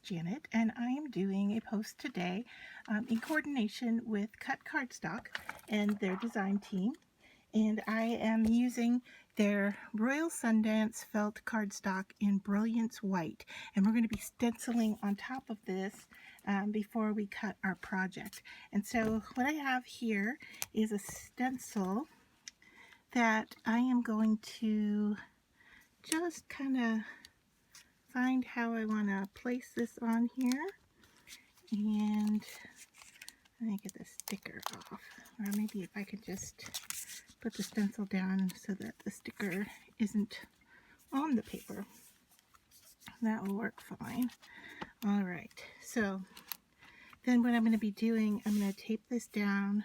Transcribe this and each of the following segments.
Janet, and I am doing a post today in coordination with Cut Cardstock and their design team. And I am using their Royal Sundance felt cardstock in Brilliance White. And we're going to be stenciling on top of this before we cut our project. And so what I have here is a stencil that I am going to just kind of find how I want to place this on here. And let me get the sticker off. Or maybe if I could just put the stencil down so that the sticker isn't on the paper. That will work fine. All right, so then what I'm going to be doing, I'm going to tape this down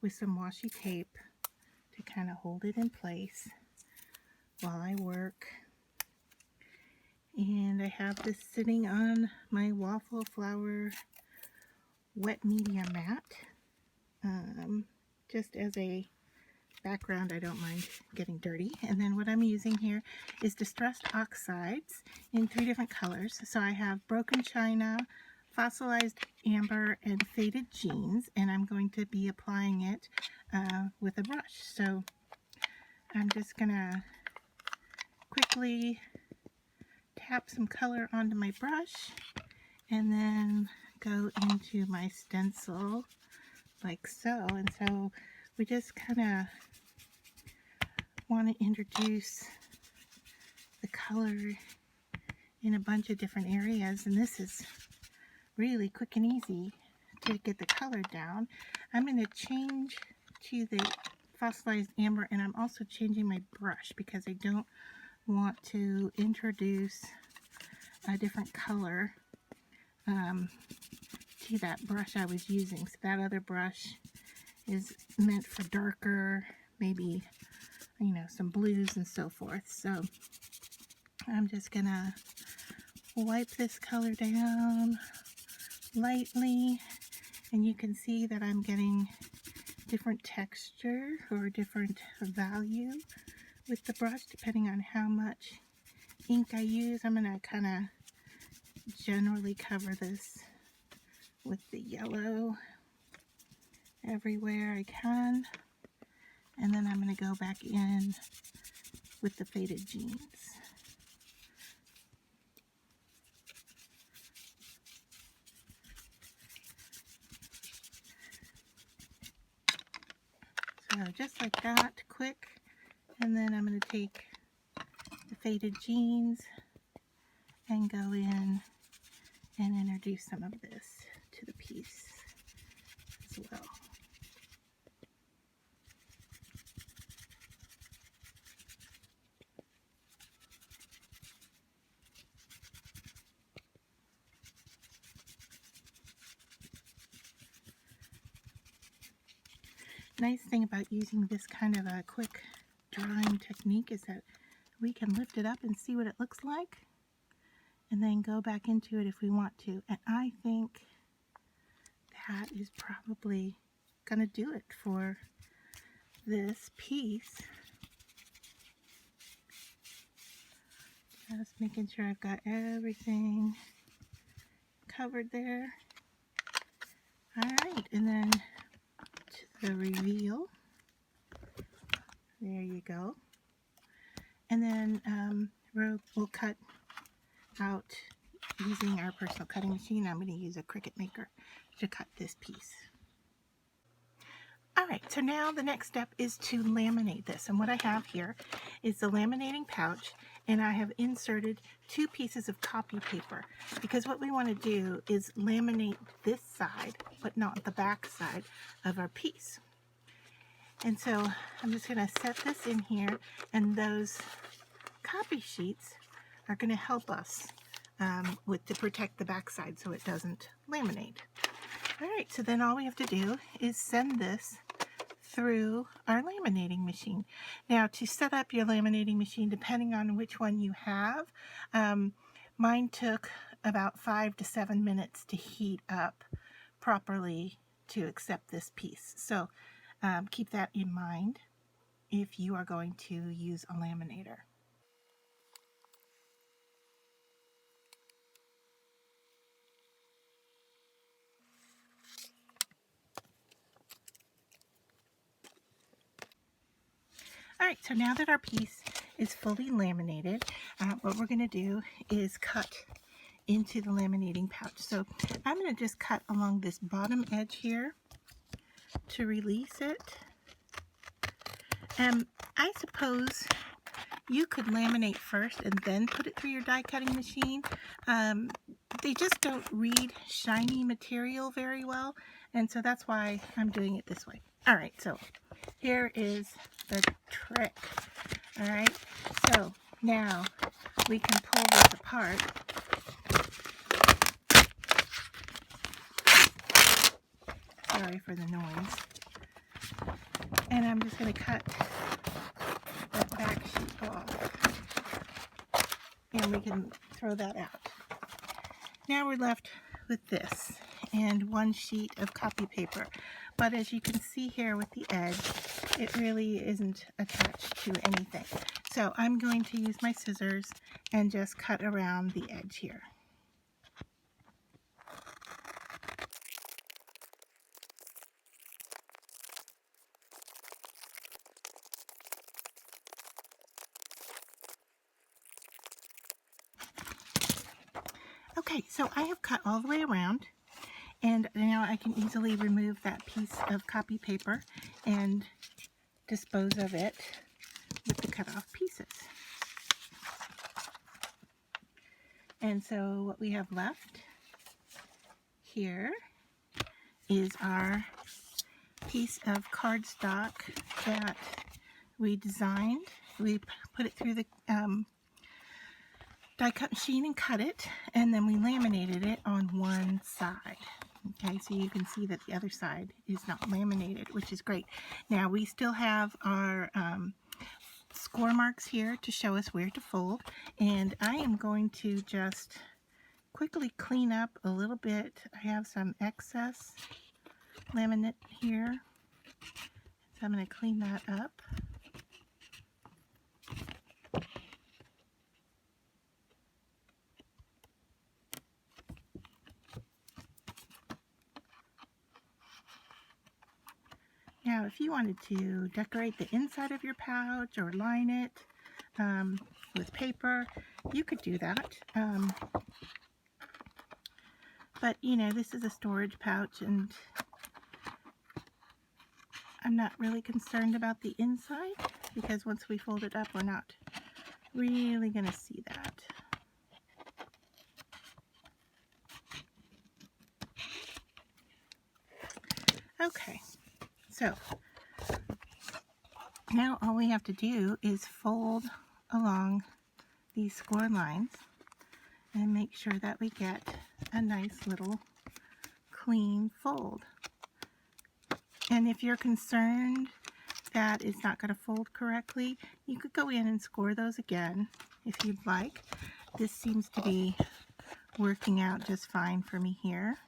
with some washi tape to kind of hold it in place while I work. And I have this sitting on my waffle flower wet media mat. Just as a background, I don't mind getting dirty. And then what I'm using here is distressed oxides in 3 different colors. So I have broken china, fossilized amber, and faded jeans, and I'm going to be applying it with a brush. So I'm just gonna quickly tap some color onto my brush and then go into my stencil like so. And so we just kind of want to introduce the color in a bunch of different areas, and this is really quick and easy to get the color down. I'm going to change to the fossilized amber, and I'm also changing my brush because I don't want to introduce a different color to that brush I was using. So that other brush is meant for darker, maybe, you know, some blues and so forth. So I'm just gonna wipe this color down lightly, and you can see that I'm getting different texture or different value with the brush depending on how much ink I use. I'm gonna kind of generally cover this with the yellow everywhere I can, and then I'm going to go back in with the faded jeans. So just like that, quick, and then I'm going to take the faded jeans and go in and introduce some of this to the piece as well. Nice thing about using this kind of a quick drawing technique is that we can lift it up and see what it looks like and then go back into it if we want to. And I think that is probably gonna do it for this piece. Just making sure I've got everything covered there. All right, and then to the reveal. There you go. And then we'll cut out using our personal cutting machine. I'm going to use a Cricut Maker to cut this piece. Alright, so now the next step is to laminate this. And what I have here is the laminating pouch, and I have inserted 2 pieces of copy paper because what we want to do is laminate this side but not the back side of our piece. And so I'm just going to set this in here, and those copy sheets are going to help us to protect the back side so it doesn't laminate. Alright, so then all we have to do is send this through our laminating machine. Now, to set up your laminating machine, depending on which one you have, mine took about 5 to 7 minutes to heat up properly to accept this piece. So keep that in mind if you are going to use a laminator. Alright, so now that our piece is fully laminated, what we're going to do is cut into the laminating pouch. So I'm going to just cut along this bottom edge here to release it. I suppose you could laminate first and then put it through your die cutting machine. They just don't read shiny material very well, and so that's why I'm doing it this way. Alright, so here is the trick. Alright, so now we can pull this apart. Sorry for the noise. And I'm just going to cut that back sheet off. And we can throw that out. Now we're left with this and one sheet of copy paper. But as you can see here with the edge, it really isn't attached to anything. So I'm going to use my scissors and just cut around the edge here. Okay, so I have cut all the way around, and now I can easily remove that piece of copy paper and dispose of it with the cut off pieces. And so what we have left here is our piece of cardstock that we designed. We put it through the die cut machine and cut it, and then we laminated it on one side. Okay, so you can see that the other side is not laminated, which is great. Now we still have our score marks here to show us where to fold, and I am going to just quickly clean up a little bit. I have some excess laminate here, so I'm going to clean that up. Now, if you wanted to decorate the inside of your pouch or line it with paper, you could do that. But, you know, this is a storage pouch, and I'm not really concerned about the inside, because once we fold it up, we're not really going to see that. Okay. So now all we have to do is fold along these score lines and make sure that we get a nice little clean fold. And if you're concerned that it's not going to fold correctly, you could go in and score those again if you'd like. This seems to be working out just fine for me here.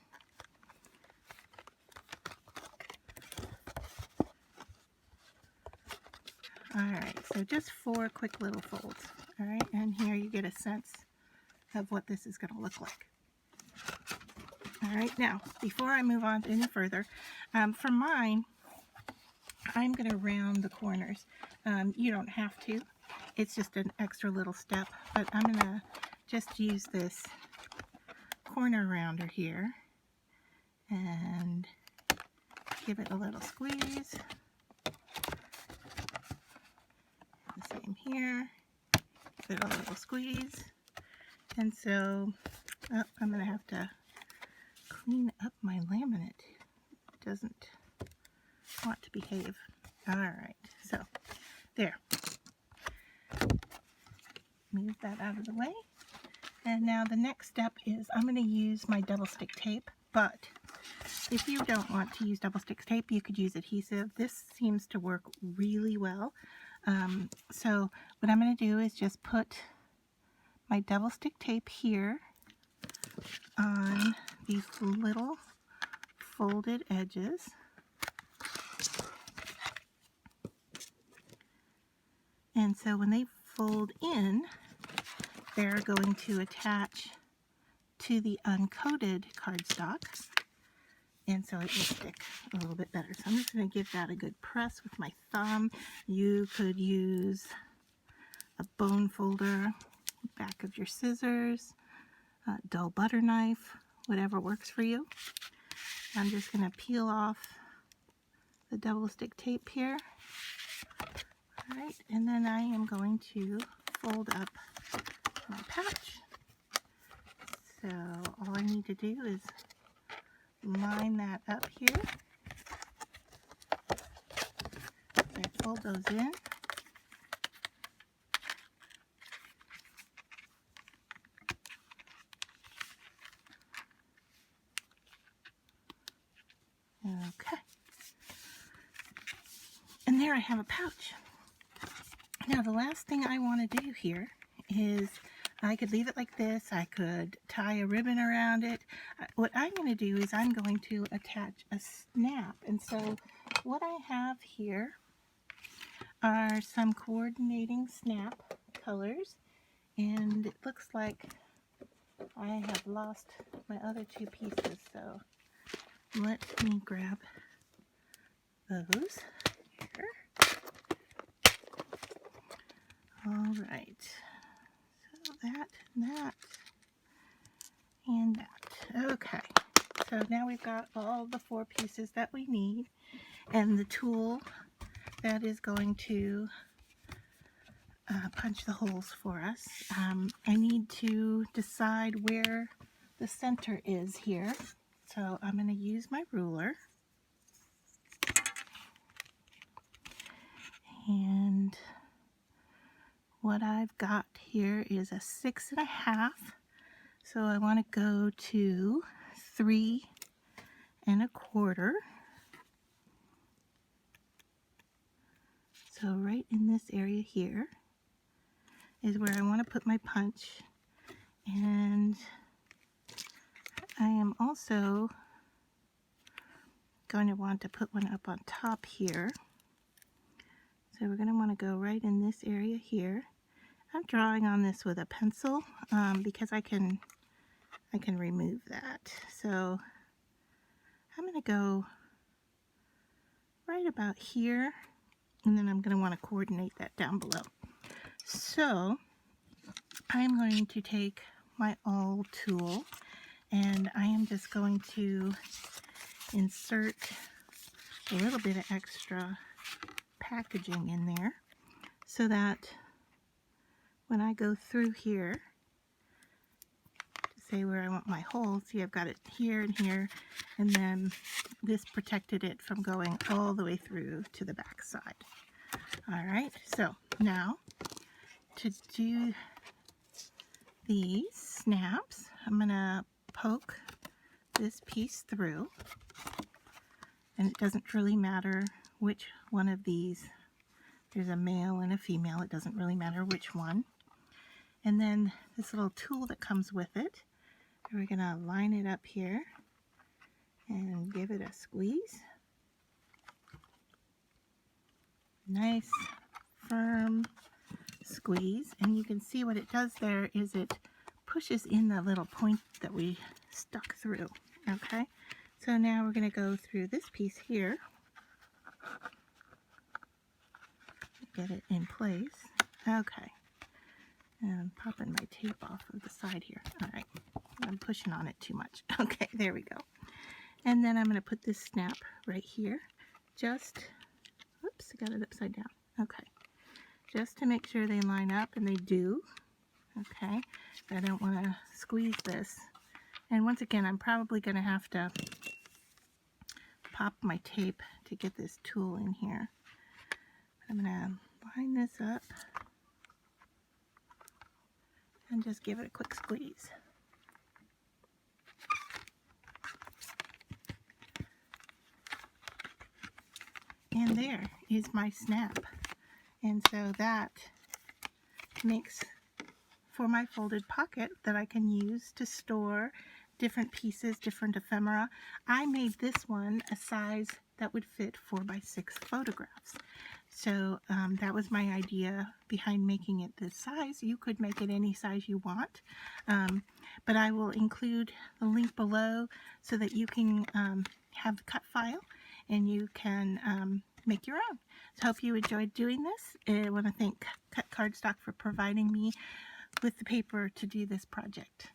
Alright, so just 4 quick little folds. Alright, and here you get a sense of what this is going to look like. Alright, now, before I move on any further, for mine, I'm going to round the corners. You don't have to. It's just an extra little step, but I'm going to just use this corner rounder here and give it a little squeeze. The same here, give it a little squeeze. And so, I'm going to have to clean up my laminate. It doesn't want to behave. Alright, so there. Move that out of the way. And now the next step is I'm going to use my double stick tape, but if you don't want to use double stick tape, you could use adhesive. This seems to work really well. So what I'm going to do is just put my double stick tape here on these little folded edges. And so when they fold in, they're going to attach to the uncoated cardstock. and so it will stick a little bit better. So I'm just going to give that a good press with my thumb. You could use a bone folder, back of your scissors, a dull butter knife, whatever works for you. I'm just going to peel off the double stick tape here. All right, and then I am going to fold up my patch. So all I need to do is line that up here. So I fold those in. Okay. And there I have a pouch. Now the last thing I want to do here is I could leave it like this. I could tie a ribbon around it. What I'm going to do is I'm going to attach a snap. And so what I have here are some coordinating snap colors. And it looks like I have lost my other two pieces. So let me grab those here. All right. So that, and that. Okay, so now we've got all the 4 pieces that we need, and the tool that is going to punch the holes for us. I need to decide where the center is here, so I'm going to use my ruler. And what I've got here is a 6.5. So I want to go to 3 1/4. So right in this area here is where I want to put my punch. And I am also going to want to put one up on top here. So we're going to want to go right in this area here. I'm drawing on this with a pencil because I can remove that. So I'm going to go right about here, and then I'm going to want to coordinate that down below. So I'm going to take my awl tool, and I am just going to insert a little bit of extra packaging in there so that when I go through here to say where I want my hole, see I've got it here and here, and then this protected it from going all the way through to the back side. All right, so now to do these snaps, I'm gonna poke this piece through, and it doesn't really matter which one of these. There's a male and a female, it doesn't really matter which one. And then this little tool that comes with it, we're gonna line it up here and give it a squeeze. Nice, firm squeeze. And you can see what it does there is it pushes in the little point that we stuck through. Okay, so now we're gonna go through this piece here. Get it in place. Okay. And I'm popping my tape off of the side here. All right. I'm pushing on it too much. Okay, there we go. And then I'm going to put this snap right here. Just, oops, I got it upside down. Okay. Just to make sure they line up, and they do. Okay. I don't want to squeeze this. And once again, I'm probably going to have to pop my tape to get this tool in here. I'm going to line this up and just give it a quick squeeze. And there is my snap. And so that makes for my folded pocket that I can use to store different pieces, different ephemera. I made this one a size that would fit 4x6 photographs. So that was my idea behind making it this size. You could make it any size you want, but I will include the link below so that you can have the cut file and you can make your own. So I hope you enjoyed doing this. I want to thank Cut Cardstock for providing me with the paper to do this project.